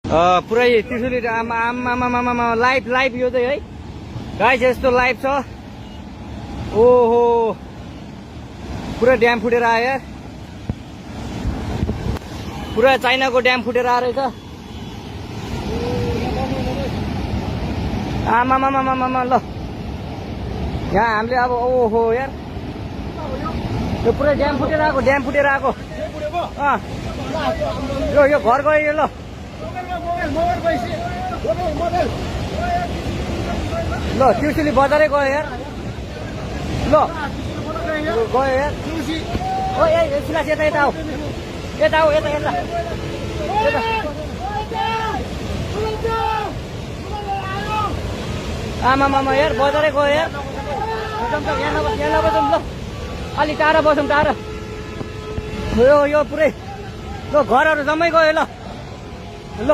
पुरै त्रिशुली आमा लाइभ यो चाहिँ है गाइस यस्तो लाइभ छ। ओहो पुरा ड्याम फुटेर आयो यार, पुरा चाइनाको ड्याम फुटेर आएर रहेछ। आमामामामामा ल यहाँ हामीले अब ओहो यार यो पुरै ड्याम फुटेर आएको यो घर गयो यो। ल ल त्रिशुली बजारै गयो यार। ल गयो यार ओ ए सुलास यता आऊ यता आमामामा यार बजारै गयो यार। यहाँ नबसौँ ल अलि टाढा बसौँ टाढा। यो पुरै ल घरहरू जम्मै गयो ल।